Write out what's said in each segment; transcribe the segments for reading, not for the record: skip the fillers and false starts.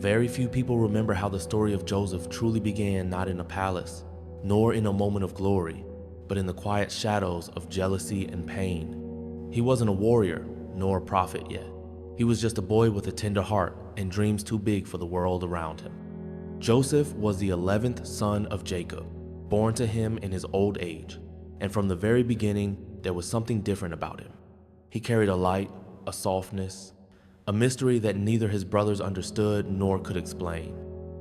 Very few people remember how the story of Joseph truly began not in a palace, nor in a moment of glory, but in the quiet shadows of jealousy and pain. He wasn't a warrior, nor a prophet yet. He was just a boy with a tender heart and dreams too big for the world around him. Joseph was the 11th son of Jacob, born to him in his old age, and from the very beginning, there was something different about him. He carried a light, a softness, a mystery that neither his brothers understood nor could explain.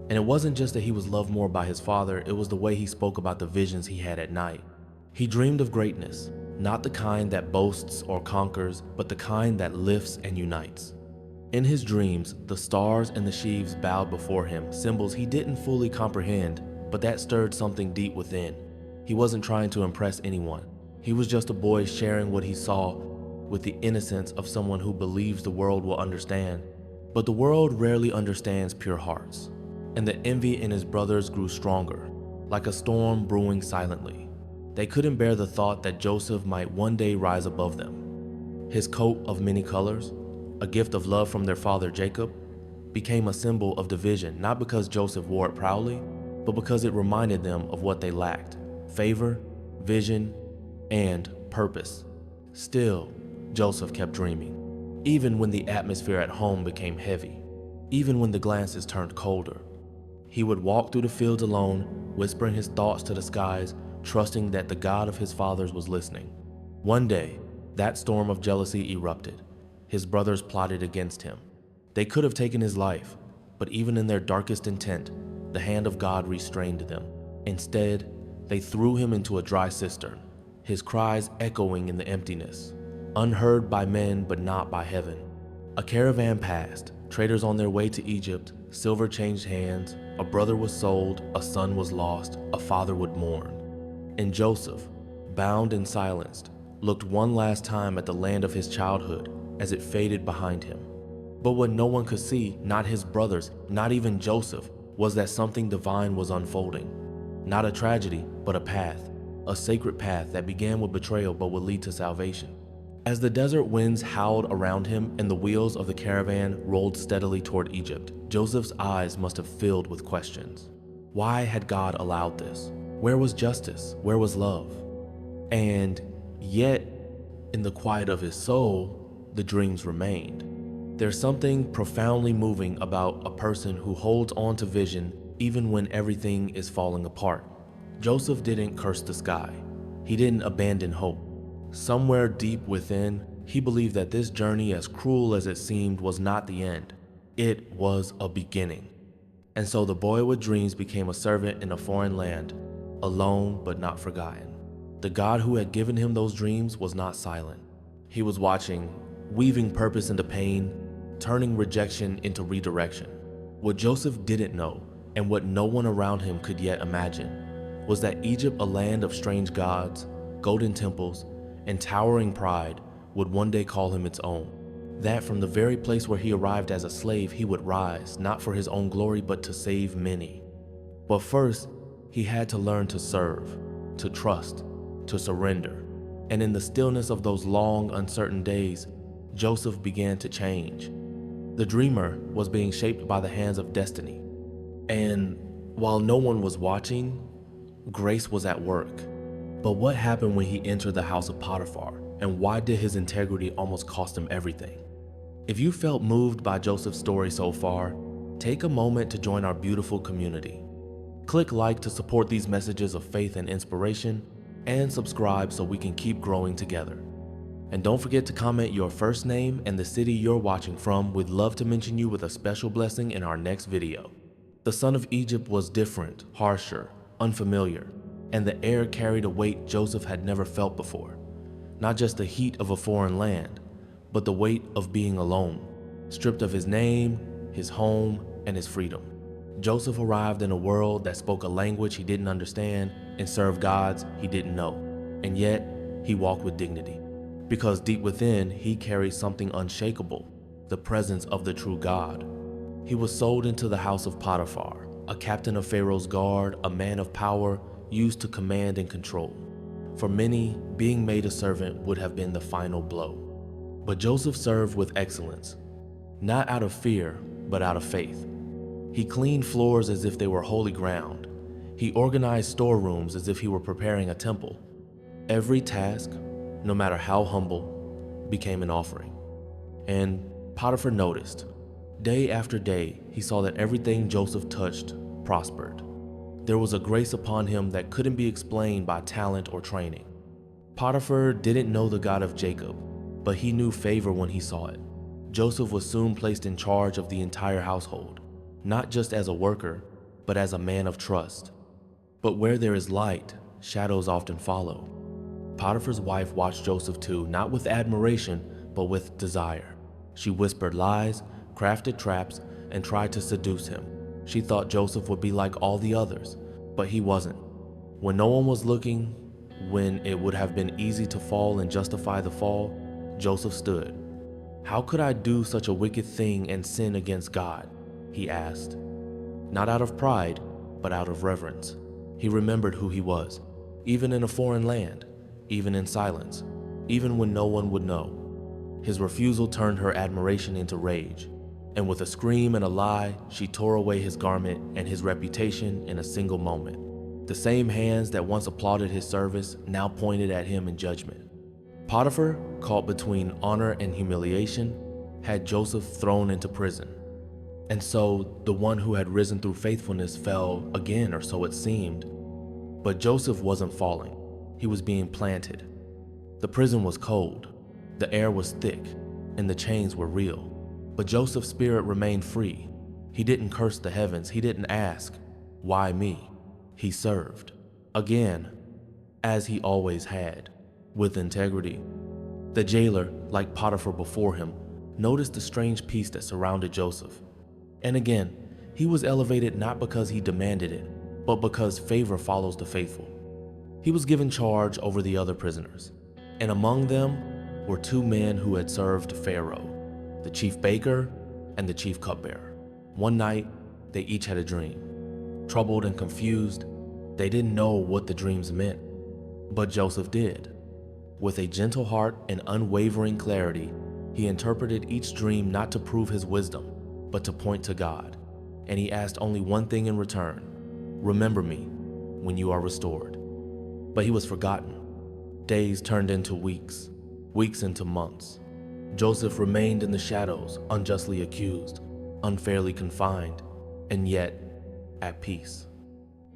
And it wasn't just that he was loved more by his father, it was the way he spoke about the visions he had at night. He dreamed of greatness, not the kind that boasts or conquers, but the kind that lifts and unites. In his dreams, the stars and the sheaves bowed before him, symbols he didn't fully comprehend, but that stirred something deep within. He wasn't trying to impress anyone. He was just a boy sharing what he saw with the innocence of someone who believes the world will understand. But the world rarely understands pure hearts, and the envy in his brothers grew stronger, like a storm brewing silently. They couldn't bear the thought that Joseph might one day rise above them. His coat of many colors, a gift of love from their father Jacob, became a symbol of division, not because Joseph wore it proudly, but because it reminded them of what they lacked: favor, vision, and purpose. Still, Joseph kept dreaming, even when the atmosphere at home became heavy, even when the glances turned colder. He would walk through the fields alone, whispering his thoughts to the skies, trusting that the God of his fathers was listening. One day, that storm of jealousy erupted. His brothers plotted against him. They could have taken his life, but even in their darkest intent, the hand of God restrained them. Instead, they threw him into a dry cistern, his cries echoing in the emptiness, unheard by men but not by heaven. A caravan passed, traders on their way to Egypt, silver changed hands, a brother was sold, a son was lost, a father would mourn. And Joseph, bound and silenced, looked one last time at the land of his childhood as it faded behind him. But what no one could see, not his brothers, not even Joseph, was that something divine was unfolding. Not a tragedy, but a path, a sacred path that began with betrayal but would lead to salvation. As the desert winds howled around him and the wheels of the caravan rolled steadily toward Egypt, Joseph's eyes must have filled with questions. Why had God allowed this? Where was justice? Where was love? And yet, in the quiet of his soul, the dreams remained. There's something profoundly moving about a person who holds on to vision even when everything is falling apart. Joseph didn't curse the sky. He didn't abandon hope. Somewhere deep within, he believed that this journey, as cruel as it seemed, was not the end. It was a beginning. And so the boy with dreams became a servant in a foreign land, alone but not forgotten. The God who had given him those dreams was not silent. He was watching, weaving purpose into pain, turning rejection into redirection. What Joseph didn't know, and what no one around him could yet imagine, was that Egypt, a land of strange gods, golden temples, and towering pride, would one day call him its own. That from the very place where he arrived as a slave, he would rise, not for his own glory, but to save many. But first, he had to learn to serve, to trust, to surrender. And in the stillness of those long, uncertain days, Joseph began to change. The dreamer was being shaped by the hands of destiny. And while no one was watching, grace was at work. But what happened when he entered the house of Potiphar? And why did his integrity almost cost him everything? If you felt moved by Joseph's story so far, take a moment to join our beautiful community. Click like to support these messages of faith and inspiration, and subscribe so we can keep growing together. And don't forget to comment your first name and the city you're watching from. We'd love to mention you with a special blessing in our next video. The son of Egypt was different, harsher, unfamiliar, and the air carried a weight Joseph had never felt before. Not just the heat of a foreign land, but the weight of being alone, stripped of his name, his home, and his freedom. Joseph arrived in a world that spoke a language he didn't understand and served gods he didn't know. And yet, he walked with dignity. Because deep within, he carried something unshakable, the presence of the true God. He was sold into the house of Potiphar, a captain of Pharaoh's guard, a man of power used to command and control. For many, being made a servant would have been the final blow. But Joseph served with excellence, not out of fear, but out of faith. He cleaned floors as if they were holy ground. He organized storerooms as if he were preparing a temple. Every task, no matter how humble, became an offering. And Potiphar noticed. Day after day, he saw that everything Joseph touched prospered. There was a grace upon him that couldn't be explained by talent or training. Potiphar didn't know the God of Jacob, but he knew favor when he saw it. Joseph was soon placed in charge of the entire household, not just as a worker, but as a man of trust. But where there is light, shadows often follow. Potiphar's wife watched Joseph too, not with admiration, but with desire. She whispered lies, crafted traps, and tried to seduce him. She thought Joseph would be like all the others, but he wasn't. When no one was looking, when it would have been easy to fall and justify the fall, Joseph stood. How could I do such a wicked thing and sin against God? He asked. Not out of pride, but out of reverence. He remembered who he was, even in a foreign land, even in silence, even when no one would know. His refusal turned her admiration into rage, and with a scream and a lie, she tore away his garment and his reputation in a single moment. The same hands that once applauded his service now pointed at him in judgment. Potiphar, caught between honor and humiliation, had Joseph thrown into prison. And so the one who had risen through faithfulness fell again, or so it seemed. But Joseph wasn't falling. He was being planted. The prison was cold, the air was thick, and the chains were real. But Joseph's spirit remained free. He didn't curse the heavens. He didn't ask, "Why me?" He served. Again, as he always had, with integrity. The jailer, like Potiphar before him, noticed the strange peace that surrounded Joseph. And again, he was elevated not because he demanded it, but because favor follows the faithful. He was given charge over the other prisoners, and among them were two men who had served Pharaoh, the chief baker and the chief cupbearer. One night, they each had a dream. Troubled and confused, they didn't know what the dreams meant, but Joseph did. With a gentle heart and unwavering clarity, he interpreted each dream not to prove his wisdom, but to point to God. And he asked only one thing in return: remember me when you are restored. But he was forgotten. Days turned into weeks, weeks into months. Joseph remained in the shadows, unjustly accused, unfairly confined, and yet at peace.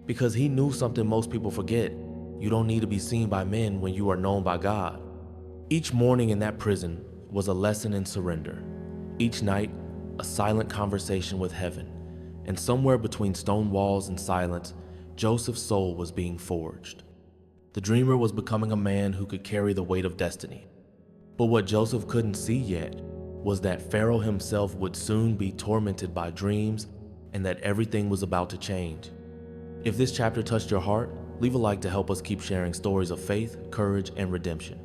Because he knew something most people forget: you don't need to be seen by men when you are known by God. Each morning in that prison was a lesson in surrender. Each night, a silent conversation with heaven. And somewhere between stone walls and silence, Joseph's soul was being forged. The dreamer was becoming a man who could carry the weight of destiny. But what Joseph couldn't see yet was that Pharaoh himself would soon be tormented by dreams, and that everything was about to change. If this chapter touched your heart, leave a like to help us keep sharing stories of faith, courage, and redemption.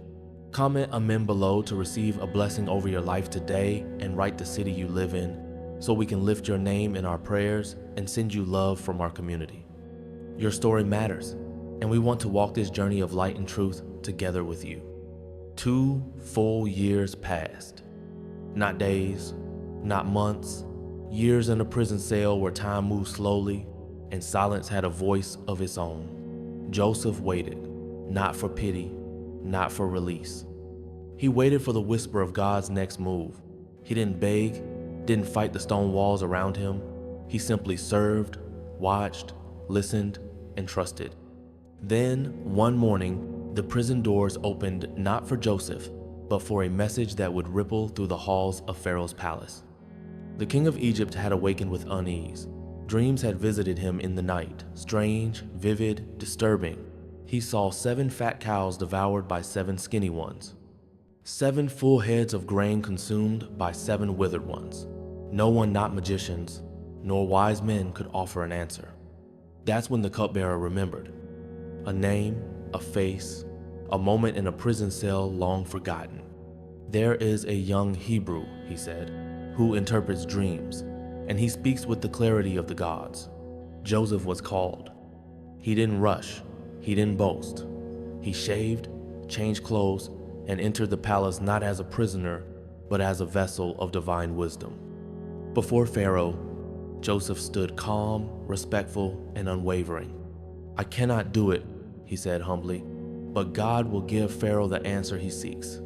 Comment amen below to receive a blessing over your life today, and write the city you live in so we can lift your name in our prayers and send you love from our community. Your story matters, and we want to walk this journey of light and truth together with you. 2 full years passed. Not days, not months, years in a prison cell where time moved slowly and silence had a voice of its own. Joseph waited, not for pity, not for release. He waited for the whisper of God's next move. He didn't beg, didn't fight the stone walls around him. He simply served, watched, listened, and trusted. Then, one morning, the prison doors opened not for Joseph, but for a message that would ripple through the halls of Pharaoh's palace. The king of Egypt had awakened with unease. Dreams had visited him in the night, strange, vivid, disturbing. He saw 7 fat cows devoured by 7 skinny ones, 7 full heads of grain consumed by 7 withered ones. No one, not magicians, nor wise men, could offer an answer. That's when the cupbearer remembered. A name, a face, a moment in a prison cell long forgotten. There is a young Hebrew, he said, who interprets dreams, and he speaks with the clarity of the gods. Joseph was called. He didn't rush. He didn't boast. He shaved, changed clothes, and entered the palace not as a prisoner, but as a vessel of divine wisdom. Before Pharaoh, Joseph stood calm, respectful, and unwavering. "I cannot do it," he said humbly, "but God will give Pharaoh the answer he seeks."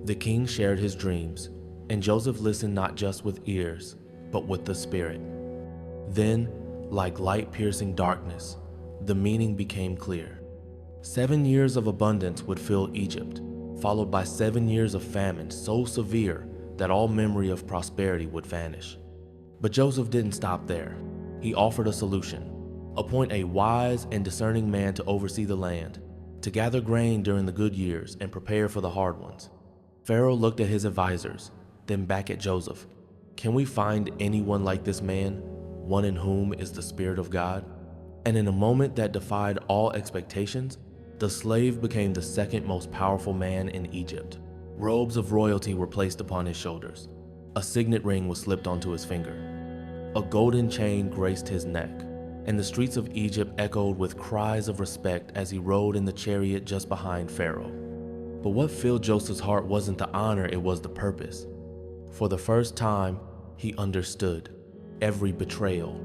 The king shared his dreams, and Joseph listened not just with ears, but with the spirit. Then, like light piercing darkness, the meaning became clear. 7 years of abundance would fill Egypt, followed by 7 years of famine so severe that all memory of prosperity would vanish. But Joseph didn't stop there. He offered a solution: appoint a wise and discerning man to oversee the land, to gather grain during the good years and prepare for the hard ones. Pharaoh looked at his advisors, then back at Joseph. "Can we find anyone like this man, one in whom is the Spirit of God?" And in a moment that defied all expectations, the slave became the second most powerful man in Egypt. Robes of royalty were placed upon his shoulders. A signet ring was slipped onto his finger. A golden chain graced his neck, and the streets of Egypt echoed with cries of respect as he rode in the chariot just behind Pharaoh. But what filled Joseph's heart wasn't the honor, it was the purpose. For the first time, he understood. Every betrayal,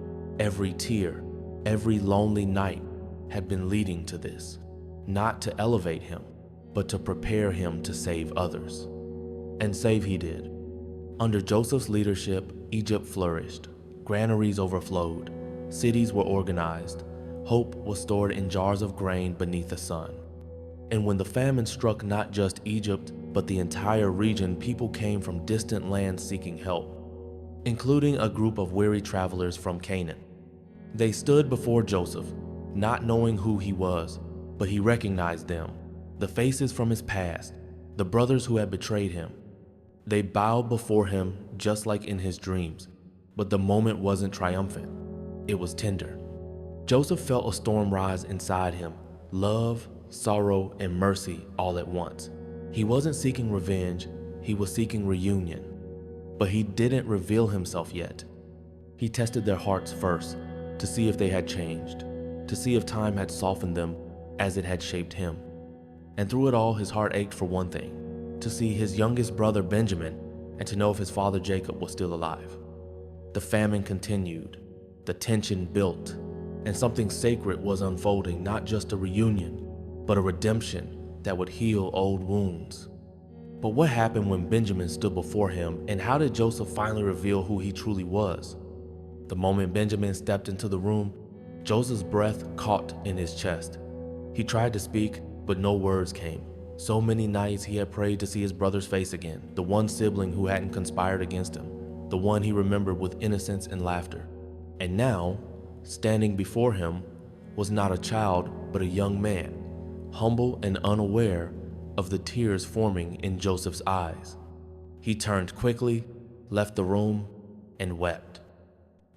every tear, every lonely night had been leading to this. Not to elevate him, but to prepare him to save others. And save he did. Under Joseph's leadership, Egypt flourished. Granaries overflowed. Cities were organized. Hope was stored in jars of grain beneath the sun. And when the famine struck not just Egypt, but the entire region, people came from distant lands seeking help, including a group of weary travelers from Canaan. They stood before Joseph, not knowing who he was, but he recognized them, the faces from his past, the brothers who had betrayed him. They bowed before him just like in his dreams, but the moment wasn't triumphant. It was tender. Joseph felt a storm rise inside him, love, sorrow, and mercy all at once. He wasn't seeking revenge, he was seeking reunion. But he didn't reveal himself yet. He tested their hearts first, to see if they had changed, to see if time had softened them as it had shaped him. And through it all, his heart ached for one thing: to see his youngest brother Benjamin and to know if his father Jacob was still alive. The famine continued, the tension built, and something sacred was unfolding, not just a reunion, but a redemption that would heal old wounds. But what happened when Benjamin stood before him, and how did Joseph finally reveal who he truly was? The moment Benjamin stepped into the room, Joseph's breath caught in his chest. He tried to speak, but no words came. So many nights he had prayed to see his brother's face again, the one sibling who hadn't conspired against him, the one he remembered with innocence and laughter. And now, standing before him, was not a child, but a young man, humble and unaware of the tears forming in Joseph's eyes. He turned quickly, left the room, and wept.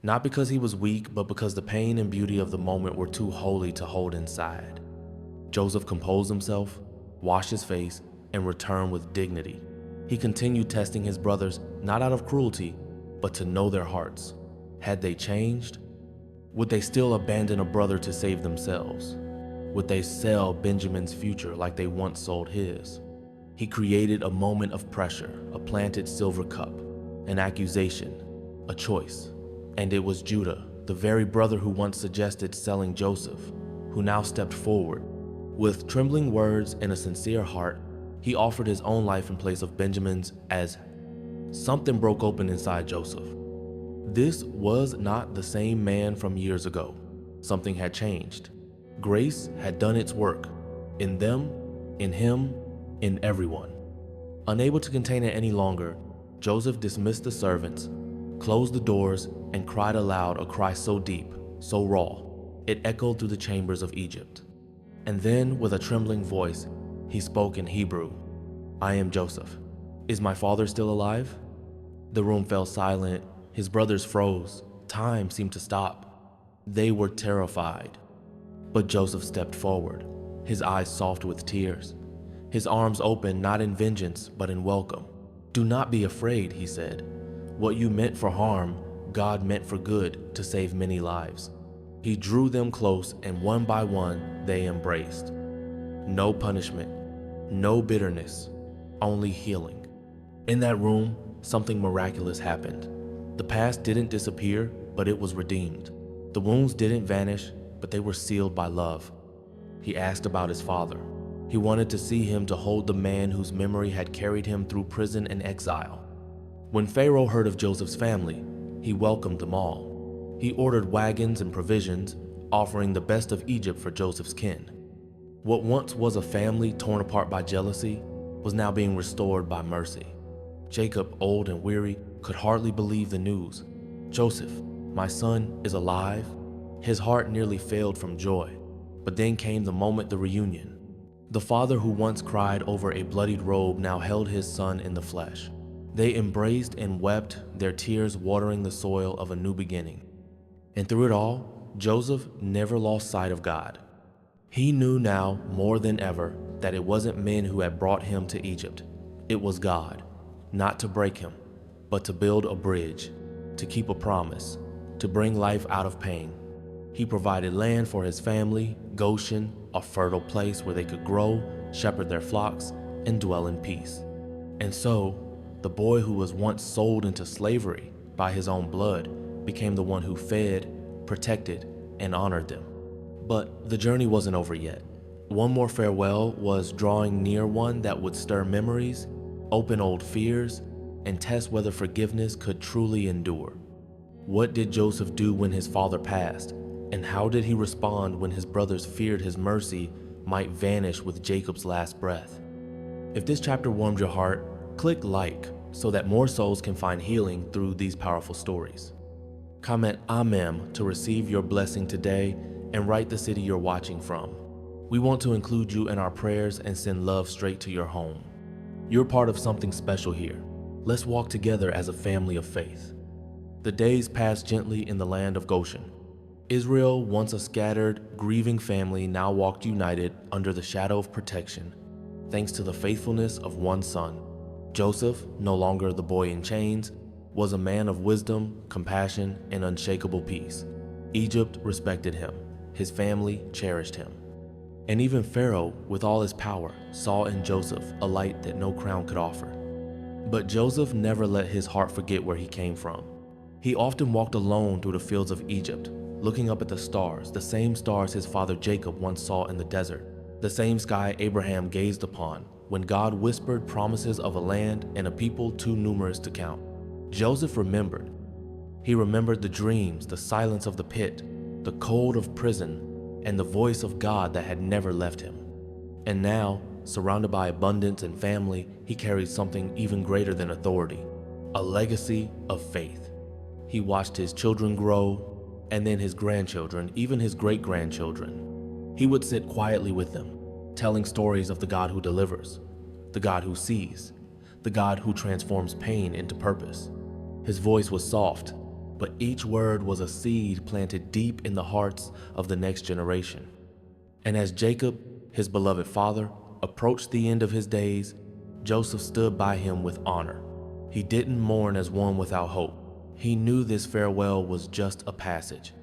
Not because he was weak, but because the pain and beauty of the moment were too holy to hold inside. Joseph composed himself, washed his face, and returned with dignity. He continued testing his brothers, not out of cruelty, but to know their hearts. Had they changed? Would they still abandon a brother to save themselves? Would they sell Benjamin's future like they once sold his? He created a moment of pressure, a planted silver cup, an accusation, a choice. And it was Judah, the very brother who once suggested selling Joseph, who now stepped forward. With trembling words and a sincere heart, he offered his own life in place of Benjamin's. As something broke open inside Joseph. This was not the same man from years ago. Something had changed. Grace had done its work, in them, in him, in everyone. Unable to contain it any longer, Joseph dismissed the servants, closed the doors, and cried aloud, a cry so deep, so raw, it echoed through the chambers of Egypt. And then, with a trembling voice, he spoke in Hebrew. "I am Joseph. Is my father still alive?" The room fell silent. His brothers froze. Time seemed to stop. They were terrified. But Joseph stepped forward, his eyes soft with tears, his arms open not in vengeance but in welcome. "Do not be afraid," he said. "What you meant for harm, God meant for good, to save many lives." He drew them close, and one by one they embraced. No punishment, no bitterness, only healing. In that room, something miraculous happened. The past didn't disappear, but it was redeemed. The wounds didn't vanish, but they were sealed by love. He asked about his father. He wanted to see him to hold the man whose memory had carried him through prison and exile. When Pharaoh heard of Joseph's family, he welcomed them all. He ordered wagons and provisions, offering the best of Egypt for Joseph's kin. What once was a family torn apart by jealousy was now being restored by mercy. Jacob, old and weary, could hardly believe the news. "Joseph, my son, is alive?" His heart nearly failed from joy. But then came the moment, the reunion. The father who once cried over a bloodied robe now held his son in the flesh. They embraced and wept, their tears watering the soil of a new beginning. And through it all, Joseph never lost sight of God. He knew now more than ever that it wasn't men who had brought him to Egypt. It was God, not to break him, but to build a bridge, to keep a promise, to bring life out of pain. He provided land for his family, Goshen, a fertile place where they could grow, shepherd their flocks, and dwell in peace. And so, the boy who was once sold into slavery by his own blood became the one who fed, protected, and honored them. But the journey wasn't over yet. One more farewell was drawing near, one that would stir memories, open old fears, and test whether forgiveness could truly endure. What did Joseph do when his father passed? And how did he respond when his brothers feared his mercy might vanish with Jacob's last breath? If this chapter warmed your heart, click like so that more souls can find healing through these powerful stories. Comment Amen to receive your blessing today and write the city you're watching from. We want to include you in our prayers and send love straight to your home. You're part of something special here. Let's walk together as a family of faith. The days passed gently in the land of Goshen. Israel, once a scattered, grieving family, now walked united under the shadow of protection, thanks to the faithfulness of one son. Joseph, no longer the boy in chains, was a man of wisdom, compassion, and unshakable peace. Egypt respected him. His family cherished him. And even Pharaoh, with all his power, saw in Joseph a light that no crown could offer. But Joseph never let his heart forget where he came from. He often walked alone through the fields of Egypt, looking up at the stars, the same stars his father Jacob once saw in the desert, the same sky Abraham gazed upon when God whispered promises of a land and a people too numerous to count. Joseph remembered. He remembered the dreams, the silence of the pit, the cold of prison, and the voice of God that had never left him. And now, surrounded by abundance and family, he carried something even greater than authority, a legacy of faith. He watched his children grow, and then his grandchildren, even his great-grandchildren. He would sit quietly with them, telling stories of the God who delivers, the God who sees, the God who transforms pain into purpose. His voice was soft, but each word was a seed planted deep in the hearts of the next generation. And as Jacob, his beloved father, approached the end of his days, Joseph stood by him with honor. He didn't mourn as one without hope. He knew this farewell was just a passage.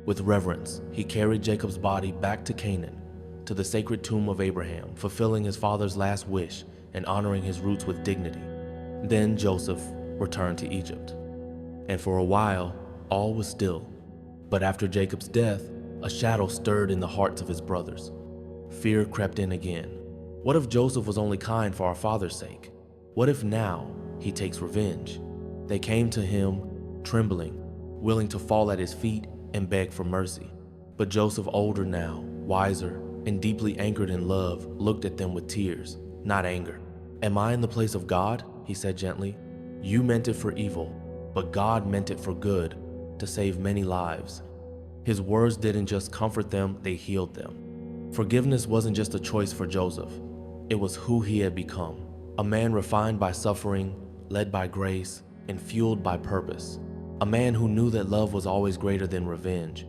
With reverence, he carried Jacob's body back to Canaan, to the sacred tomb of Abraham, fulfilling his father's last wish and honoring his roots with dignity. Then Joseph returned to Egypt. And for a while, all was still. But after Jacob's death, a shadow stirred in the hearts of his brothers. Fear crept in again. What if Joseph was only kind for our father's sake? What if now he takes revenge? They came to him, trembling, willing to fall at his feet and beg for mercy. But Joseph, older now, wiser, and deeply anchored in love, looked at them with tears, not anger. "Am I in the place of God?" he said gently. "You meant it for evil, but God meant it for good, to save many lives." His words didn't just comfort them, they healed them. Forgiveness wasn't just a choice for Joseph. It was who he had become, a man refined by suffering, led by grace, and fueled by purpose. A man who knew that love was always greater than revenge.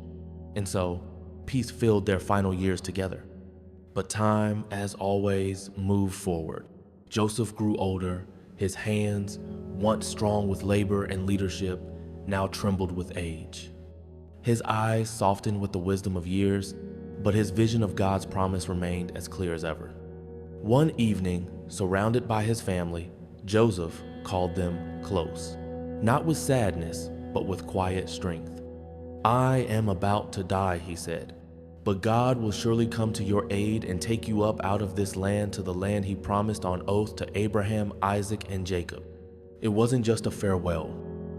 And so, peace filled their final years together. But time, as always, moved forward. Joseph grew older. His hands, once strong with labor and leadership, now trembled with age. His eyes softened with the wisdom of years, but his vision of God's promise remained as clear as ever. One evening, surrounded by his family, Joseph called them close, not with sadness, but with quiet strength. "I am about to die," he said, "but God will surely come to your aid and take you up out of this land to the land he promised on oath to Abraham, Isaac, and Jacob." It wasn't just a farewell,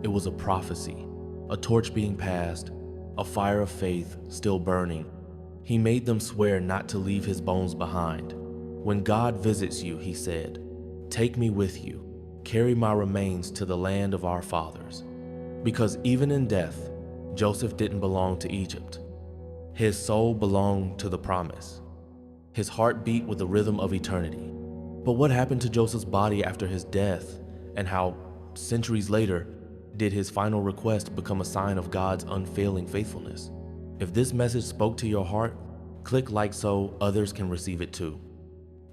it was a prophecy, a torch being passed, a fire of faith still burning. He made them swear not to leave his bones behind. "When God visits you," he said, "take me with you, carry my remains to the land of our fathers." Because even in death, Joseph didn't belong to Egypt. His soul belonged to the promise. His heart beat with the rhythm of eternity. But what happened to Joseph's body after his death, and how, centuries later, did his final request become a sign of God's unfailing faithfulness? If this message spoke to your heart, click like so others can receive it too.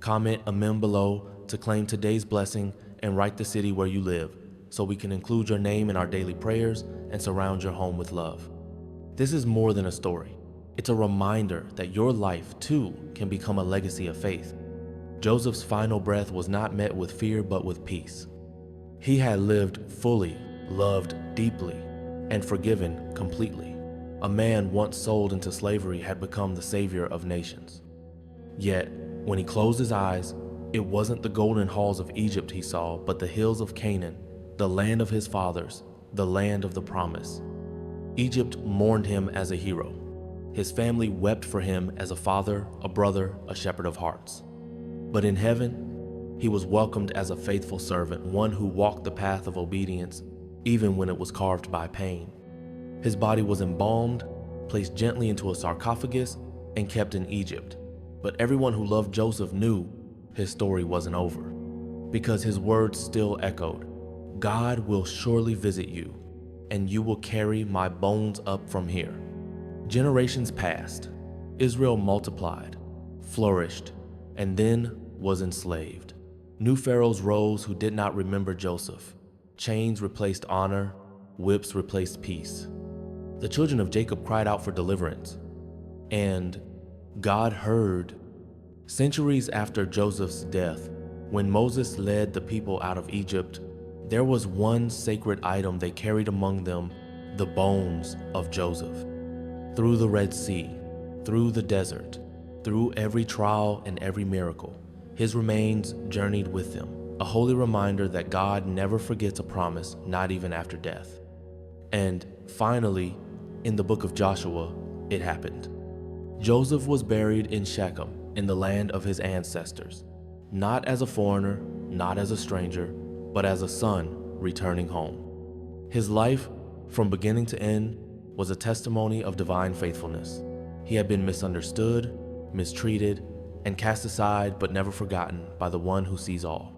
Comment amen below to claim today's blessing and write the city where you live so we can include your name in our daily prayers and surround your home with love. This is more than a story. It's a reminder that your life too can become a legacy of faith. Joseph's final breath was not met with fear but with peace. He had lived fully, loved deeply, and forgiven completely. A man once sold into slavery had become the savior of nations. Yet, when he closed his eyes, it wasn't the golden halls of Egypt he saw, but the hills of Canaan, the land of his fathers, the land of the promise. Egypt mourned him as a hero. His family wept for him as a father, a brother, a shepherd of hearts. But in heaven, he was welcomed as a faithful servant, one who walked the path of obedience, even when it was carved by pain. His body was embalmed, placed gently into a sarcophagus, and kept in Egypt. But everyone who loved Joseph knew his story wasn't over, because his words still echoed, "God will surely visit you, and you will carry my bones up from here." Generations passed, Israel multiplied, flourished, and then was enslaved. New pharaohs rose who did not remember Joseph. Chains replaced honor, whips replaced peace. The children of Jacob cried out for deliverance, and God heard. Centuries after Joseph's death, when Moses led the people out of Egypt, there was one sacred item they carried among them, the bones of Joseph. Through the Red Sea, through the desert, through every trial and every miracle, his remains journeyed with them, a holy reminder that God never forgets a promise, not even after death. And finally, in the book of Joshua, it happened. Joseph was buried in Shechem, in the land of his ancestors, not as a foreigner, not as a stranger, but as a son returning home. His life, from beginning to end, was a testimony of divine faithfulness. He had been misunderstood, mistreated, and cast aside but never forgotten by the one who sees all.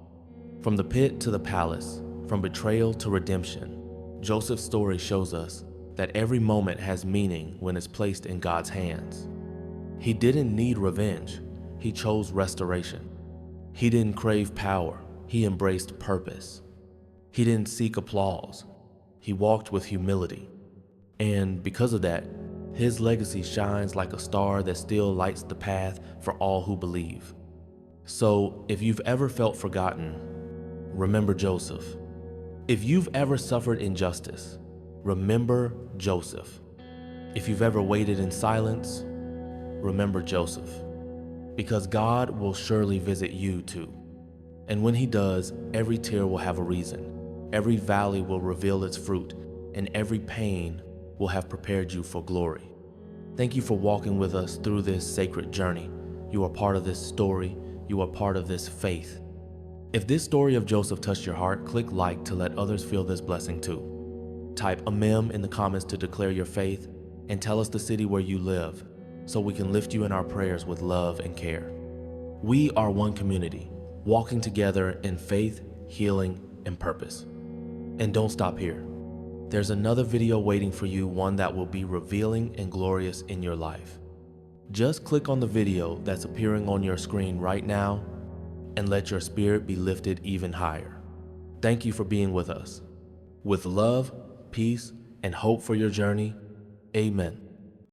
From the pit to the palace, from betrayal to redemption, Joseph's story shows us that every moment has meaning when it's placed in God's hands. He didn't need revenge, he chose restoration. He didn't crave power, he embraced purpose. He didn't seek applause, he walked with humility. And because of that, his legacy shines like a star that still lights the path for all who believe. So if you've ever felt forgotten, remember Joseph. If you've ever suffered injustice, remember Joseph. If you've ever waited in silence, remember Joseph. Because God will surely visit you too. And when he does, every tear will have a reason. Every valley will reveal its fruit, and every pain will have prepared you for glory. Thank you for walking with us through this sacred journey. You are part of this story. You are part of this faith. If this story of Joseph touched your heart, click like to let others feel this blessing too. Type Amen in the comments to declare your faith, and tell us the city where you live so we can lift you in our prayers with love and care. We are one community, walking together in faith, healing, and purpose. And don't stop here. There's another video waiting for you, one that will be revealing and glorious in your life. Just click on the video that's appearing on your screen right now and let your spirit be lifted even higher. Thank you for being with us. With love, peace, and hope for your journey, amen.